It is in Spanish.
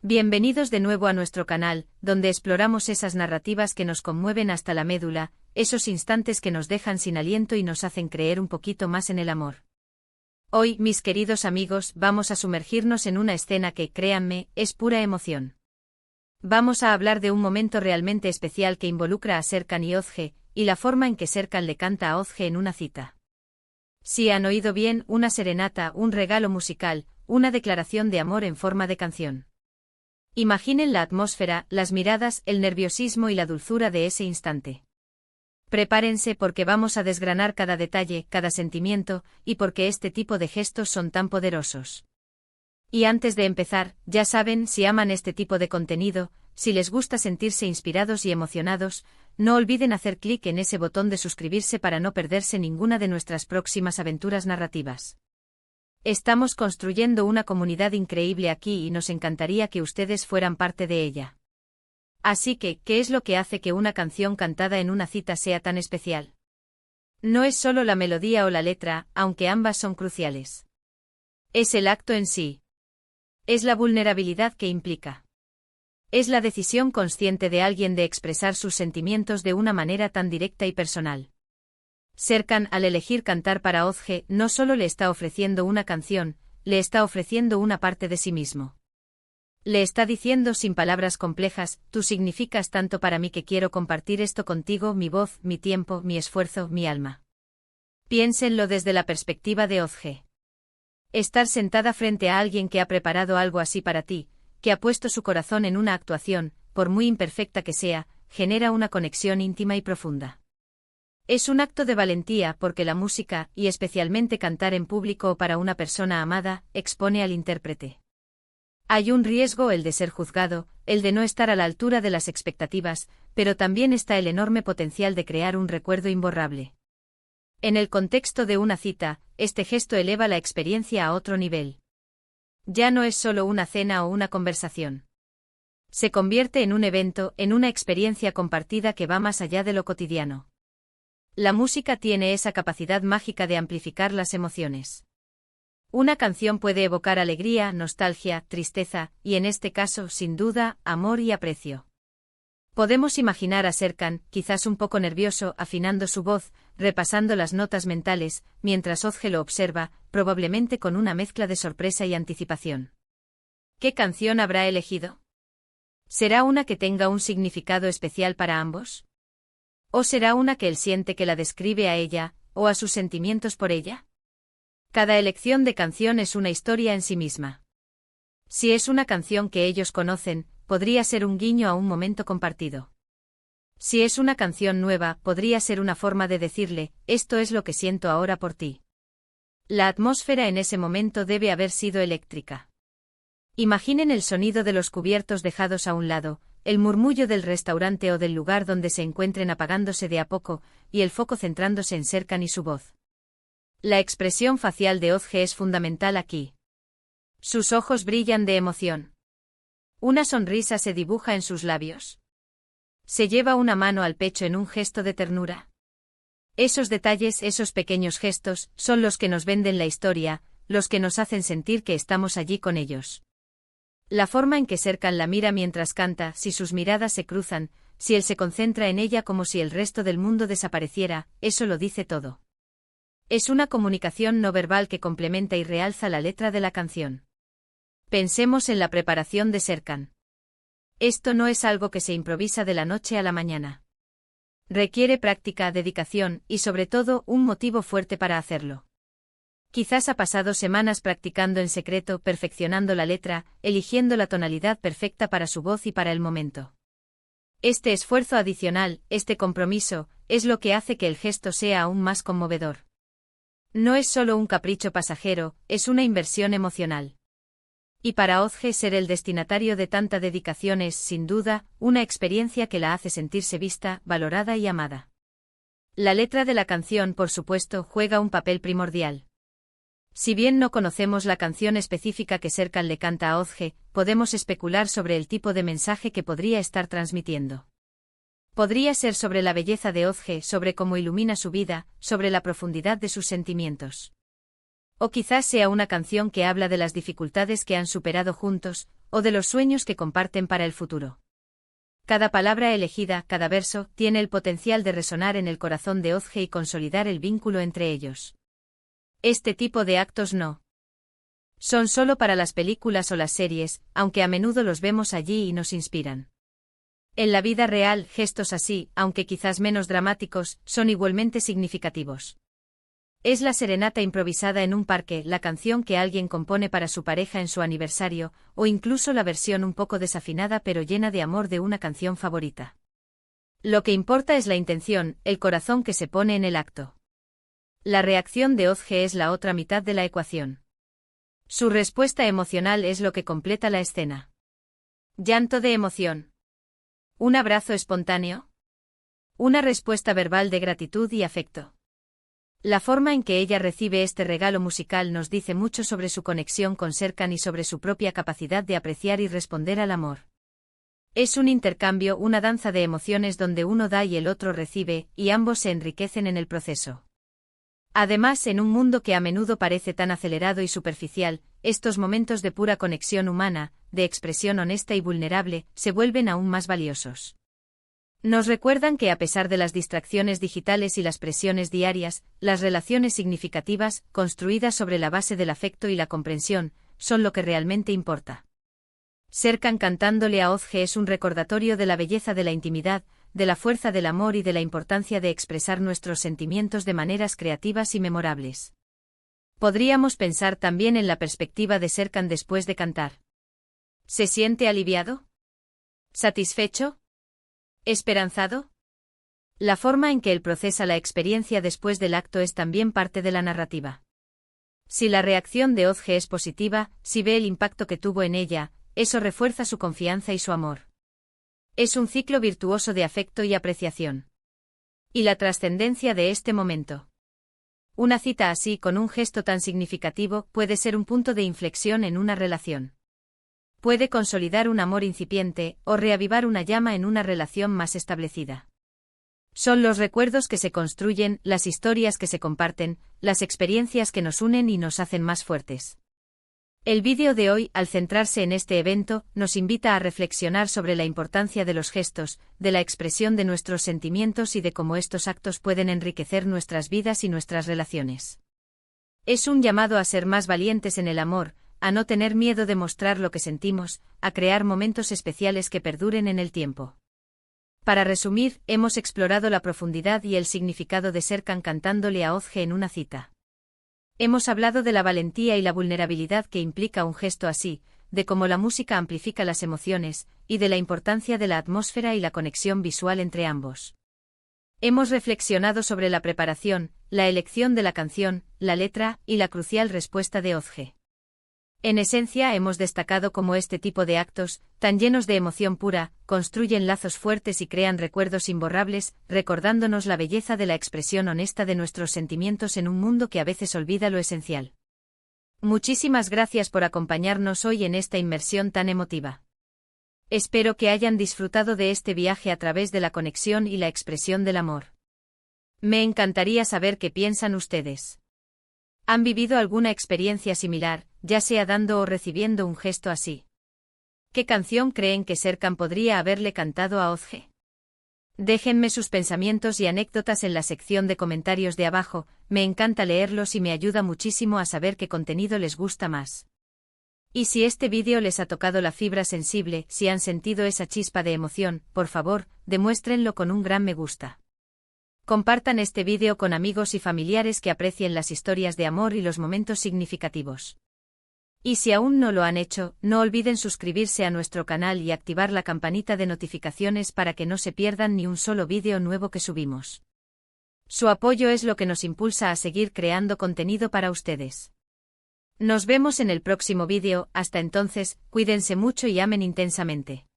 Bienvenidos de nuevo a nuestro canal, donde exploramos esas narrativas que nos conmueven hasta la médula, esos instantes que nos dejan sin aliento y nos hacen creer un poquito más en el amor. Hoy, mis queridos amigos, vamos a sumergirnos en una escena que, créanme, es pura emoción. Vamos a hablar de un momento realmente especial que involucra a Serkan y Özge, y la forma en que Serkan le canta a Özge en una cita. Si han oído bien, una serenata, un regalo musical, una declaración de amor en forma de canción. Imaginen la atmósfera, las miradas, el nerviosismo y la dulzura de ese instante. Prepárense porque vamos a desgranar cada detalle, cada sentimiento, y porque este tipo de gestos son tan poderosos. Y antes de empezar, ya saben, si aman este tipo de contenido, si les gusta sentirse inspirados y emocionados, no olviden hacer clic en ese botón de suscribirse para no perderse ninguna de nuestras próximas aventuras narrativas. Estamos construyendo una comunidad increíble aquí y nos encantaría que ustedes fueran parte de ella. Así que, ¿qué es lo que hace que una canción cantada en una cita sea tan especial? No es solo la melodía o la letra, aunque ambas son cruciales. Es el acto en sí. Es la vulnerabilidad que implica. Es la decisión consciente de alguien de expresar sus sentimientos de una manera tan directa y personal. Serkan, al elegir cantar para Özge, no solo le está ofreciendo una canción, le está ofreciendo una parte de sí mismo. Le está diciendo sin palabras complejas, tú significas tanto para mí que quiero compartir esto contigo, mi voz, mi tiempo, mi esfuerzo, mi alma. Piénsenlo desde la perspectiva de Özge. Estar sentada frente a alguien que ha preparado algo así para ti, que ha puesto su corazón en una actuación, por muy imperfecta que sea, genera una conexión íntima y profunda. Es un acto de valentía porque la música, y especialmente cantar en público o para una persona amada, expone al intérprete. Hay un riesgo, el de ser juzgado, el de no estar a la altura de las expectativas, pero también está el enorme potencial de crear un recuerdo imborrable. En el contexto de una cita, este gesto eleva la experiencia a otro nivel. Ya no es solo una cena o una conversación. Se convierte en un evento, en una experiencia compartida que va más allá de lo cotidiano. La música tiene esa capacidad mágica de amplificar las emociones. Una canción puede evocar alegría, nostalgia, tristeza, y en este caso, sin duda, amor y aprecio. Podemos imaginar a Serkan, quizás un poco nervioso, afinando su voz, repasando las notas mentales, mientras Özge lo observa, probablemente con una mezcla de sorpresa y anticipación. ¿Qué canción habrá elegido? ¿Será una que tenga un significado especial para ambos? ¿O será una que él siente que la describe a ella, o a sus sentimientos por ella? Cada elección de canción es una historia en sí misma. Si es una canción que ellos conocen, podría ser un guiño a un momento compartido. Si es una canción nueva, podría ser una forma de decirle, esto es lo que siento ahora por ti. La atmósfera en ese momento debe haber sido eléctrica. Imaginen el sonido de los cubiertos dejados a un lado, el murmullo del restaurante o del lugar donde se encuentren apagándose de a poco, y el foco centrándose en Serkan y su voz. La expresión facial de Özge es fundamental aquí. Sus ojos brillan de emoción. Una sonrisa se dibuja en sus labios. Se lleva una mano al pecho en un gesto de ternura. Esos detalles, esos pequeños gestos, son los que nos venden la historia, los que nos hacen sentir que estamos allí con ellos. La forma en que Serkan la mira mientras canta, si sus miradas se cruzan, si él se concentra en ella como si el resto del mundo desapareciera, eso lo dice todo. Es una comunicación no verbal que complementa y realza la letra de la canción. Pensemos en la preparación de Serkan. Esto no es algo que se improvisa de la noche a la mañana. Requiere práctica, dedicación y sobre todo un motivo fuerte para hacerlo. Quizás ha pasado semanas practicando en secreto, perfeccionando la letra, eligiendo la tonalidad perfecta para su voz y para el momento. Este esfuerzo adicional, este compromiso, es lo que hace que el gesto sea aún más conmovedor. No es solo un capricho pasajero, es una inversión emocional. Y para Özge ser el destinatario de tanta dedicación es, sin duda, una experiencia que la hace sentirse vista, valorada y amada. La letra de la canción, por supuesto, juega un papel primordial. Si bien no conocemos la canción específica que Serkan le canta a Özge, podemos especular sobre el tipo de mensaje que podría estar transmitiendo. Podría ser sobre la belleza de Özge, sobre cómo ilumina su vida, sobre la profundidad de sus sentimientos. O quizás sea una canción que habla de las dificultades que han superado juntos, o de los sueños que comparten para el futuro. Cada palabra elegida, cada verso, tiene el potencial de resonar en el corazón de Ozge y consolidar el vínculo entre ellos. Este tipo de actos no son solo para las películas o las series, aunque a menudo los vemos allí y nos inspiran. En la vida real, gestos así, aunque quizás menos dramáticos, son igualmente significativos. Es la serenata improvisada en un parque, la canción que alguien compone para su pareja en su aniversario, o incluso la versión un poco desafinada pero llena de amor de una canción favorita. Lo que importa es la intención, el corazón que se pone en el acto. La reacción de Ozge es la otra mitad de la ecuación. Su respuesta emocional es lo que completa la escena. Llanto de emoción. Un abrazo espontáneo. Una respuesta verbal de gratitud y afecto. La forma en que ella recibe este regalo musical nos dice mucho sobre su conexión con Serkan y sobre su propia capacidad de apreciar y responder al amor. Es un intercambio, una danza de emociones donde uno da y el otro recibe, y ambos se enriquecen en el proceso. Además, en un mundo que a menudo parece tan acelerado y superficial, estos momentos de pura conexión humana, de expresión honesta y vulnerable, se vuelven aún más valiosos. Nos recuerdan que a pesar de las distracciones digitales y las presiones diarias, las relaciones significativas, construidas sobre la base del afecto y la comprensión, son lo que realmente importa. Serkan cantándole a Ozge es un recordatorio de la belleza de la intimidad, de la fuerza del amor y de la importancia de expresar nuestros sentimientos de maneras creativas y memorables. Podríamos pensar también en la perspectiva de Serkan después de cantar. ¿Se siente aliviado? ¿Satisfecho? ¿Esperanzado? La forma en que él procesa la experiencia después del acto es también parte de la narrativa. Si la reacción de Ozge es positiva, si ve el impacto que tuvo en ella, eso refuerza su confianza y su amor. Es un ciclo virtuoso de afecto y apreciación. Y la trascendencia de este momento. Una cita así con un gesto tan significativo puede ser un punto de inflexión en una relación. Puede consolidar un amor incipiente, o reavivar una llama en una relación más establecida. Son los recuerdos que se construyen, las historias que se comparten, las experiencias que nos unen y nos hacen más fuertes. El vídeo de hoy, al centrarse en este evento, nos invita a reflexionar sobre la importancia de los gestos, de la expresión de nuestros sentimientos y de cómo estos actos pueden enriquecer nuestras vidas y nuestras relaciones. Es un llamado a ser más valientes en el amor, a no tener miedo de mostrar lo que sentimos, a crear momentos especiales que perduren en el tiempo. Para resumir, hemos explorado la profundidad y el significado de Serkan cantándole a Ozge en una cita. Hemos hablado de la valentía y la vulnerabilidad que implica un gesto así, de cómo la música amplifica las emociones, y de la importancia de la atmósfera y la conexión visual entre ambos. Hemos reflexionado sobre la preparación, la elección de la canción, la letra, y la crucial respuesta de Ozge. En esencia hemos destacado cómo este tipo de actos, tan llenos de emoción pura, construyen lazos fuertes y crean recuerdos imborrables, recordándonos la belleza de la expresión honesta de nuestros sentimientos en un mundo que a veces olvida lo esencial. Muchísimas gracias por acompañarnos hoy en esta inmersión tan emotiva. Espero que hayan disfrutado de este viaje a través de la conexión y la expresión del amor. Me encantaría saber qué piensan ustedes. ¿Han vivido alguna experiencia similar, ya sea dando o recibiendo un gesto así? ¿Qué canción creen que Serkan podría haberle cantado a Ozge? Déjenme sus pensamientos y anécdotas en la sección de comentarios de abajo, me encanta leerlos y me ayuda muchísimo a saber qué contenido les gusta más. Y si este vídeo les ha tocado la fibra sensible, si han sentido esa chispa de emoción, por favor, demuéstrenlo con un gran me gusta. Compartan este vídeo con amigos y familiares que aprecien las historias de amor y los momentos significativos. Y si aún no lo han hecho, no olviden suscribirse a nuestro canal y activar la campanita de notificaciones para que no se pierdan ni un solo vídeo nuevo que subimos. Su apoyo es lo que nos impulsa a seguir creando contenido para ustedes. Nos vemos en el próximo vídeo, hasta entonces, cuídense mucho y amen intensamente.